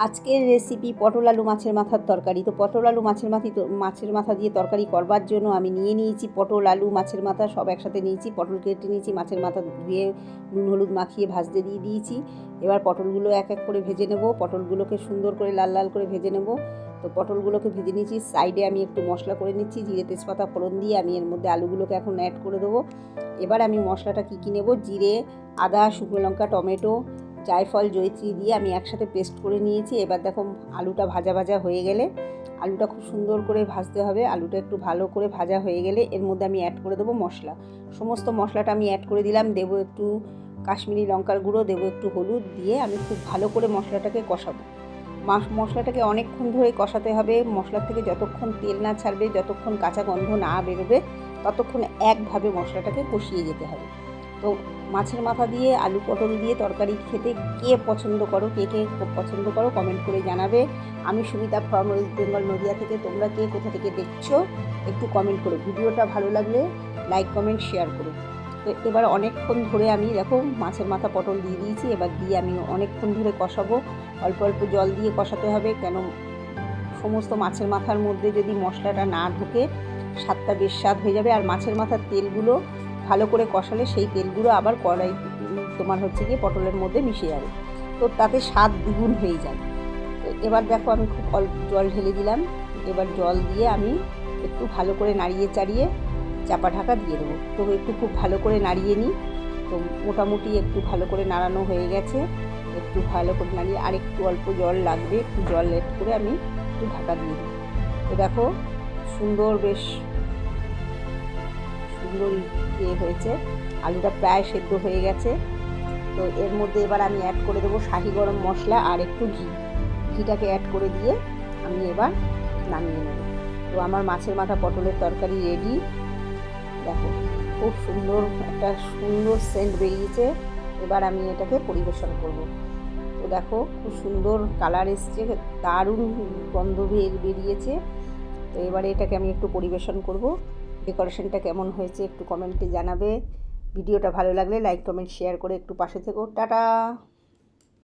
আজকের রেসিপি পটল আলু মাছের মাথার তরকারি। তো পটল আলু মাছের মাথা দিয়ে তরকারি করবার জন্য আমি নিয়ে নিয়েছি পটল আলু মাছের মাথা সব একসাথে নিয়েছি। পটল কেটে নিয়েছি, মাছের মাথা ধুয়ে নুন হলুদ মাখিয়ে ভাজতে দিয়ে দিয়েছি। এবার পটলগুলো এক এক করে ভেজে নেব। পটলগুলোকে সুন্দর করে লাল লাল করে ভেজে নেব। তো পটলগুলোকে ভেজে নিয়েছি। সাইডে আমি একটু মশলা করে নিচ্ছি, জিরে তেজপাতা ফোড়ন দিয়ে আমি এর মধ্যে আলুগুলোকে এখন অ্যাড করে দেবো। এবার আমি মশলাটা কী নেব, জিরে, আদা, শুকনো লঙ্কা, টমেটো, জায়ফল, জয়িত্রী দিয়ে আমি একসাথে পেস্ট করে নিয়েছি। এবার দেখো আলুটা ভাজা ভাজা হয়ে গেলে, আলুটা খুব সুন্দর করে ভাজতে হবে। আলুটা একটু ভালো করে ভাজা হয়ে গেলে এর মধ্যে আমি অ্যাড করে দেবো মশলা। সমস্ত মশলাটা আমি অ্যাড করে দিলাম। দেবো একটু কাশ্মীরি লঙ্কার গুঁড়ো, দেবো একটু হলুদ, দিয়ে আমি খুব ভালো করে মশলাটাকে কষাবো। মশলাটাকে অনেকক্ষণ ধরে কষাতে হবে। মশলার থেকে যতক্ষণ তেল না ছাড়বে, যতক্ষণ কাঁচা গন্ধ না বেরোবে, ততক্ষণ একভাবে মশলাটাকে কষিয়ে যেতে হবে। তো মাছের মাথা দিয়ে আলু পটল দিয়ে তরকারি খেতে কে পছন্দ করো, কে পছন্দ করো কমেন্ট করে জানাবে। আমি সুমিতা ফ্রম ওয়েস্ট বেঙ্গল নদিয়া থেকে। তোমরা কে কোথা থেকে দেখছো একটু কমেন্ট করো। ভিডিওটা ভালো লাগলে লাইক কমেন্ট শেয়ার করো। তো এবার অনেকক্ষণ ধরে আমি দেখো মাছের মাথা পটল দিয়ে দিয়েছি। এবার দিয়ে আমি অনেকক্ষণ ধরে কষাবো। অল্প অল্প জল দিয়ে কষাতে হবে, কেন সমস্ত মাছের মাথার মধ্যে যদি মশলাটা না ঢোকে স্বাদটা বেশ স্বাদ হয়ে যাবে। আর মাছের মাথার তেলগুলো ভালো করে কষালে সেই তেলগুলো আবার কড়াই তোমার গিয়ে পটলের মধ্যে মিশে যাবে, তো তাতে স্বাদ দ্বিগুণ হয়ে যায়। তো এবার দেখো আমি খুব অল্প জল ঢেলে দিলাম। এবার জল দিয়ে আমি একটু ভালো করে নাড়িয়ে চাড়িয়ে চাপা ঢাকা দিয়ে দেবো। তো একটু খুব ভালো করে নাড়িয়ে নিই। তো মোটামুটি একটু ভালো করে নাড়ানো হয়ে গেছে। একটু ভালো করে নাড়িয়ে আর একটু অল্প জল লাগবে, একটু জল অ্যাড করে আমি একটু ঢাকা দিয়ে দিই। তো দেখো বেশ সুন্দর হয়েছে। আলুটা প্রায় সেদ্ধ হয়ে গেছে। তো এর মধ্যে এবার আমি অ্যাড করে দেবো শাহি গরম মশলা আর একটু ঘিটাকে অ্যাড করে দিয়ে আমি এবার নামিয়ে নেব। তো আমার মাছের মাথা পটলের তরকারি রেডি। দেখো খুব সুন্দর একটা সেন্ট বেরিয়েছে। এবার আমি এটাকে পরিবেশন করব। তো দেখো খুব সুন্দর কালার এসছে, দারুণ গন্ধ বেরিয়েছে। তো এবারে এটাকে আমি একটু পরিবেশন করব। ডেকোরেশনটা কেমন হয়েছে একটু কমেন্টে জানাবে। ভিডিওটা ভালো লাগলে লাইক কমেন্ট শেয়ার করে একটু পাশে থেকো। টাটা।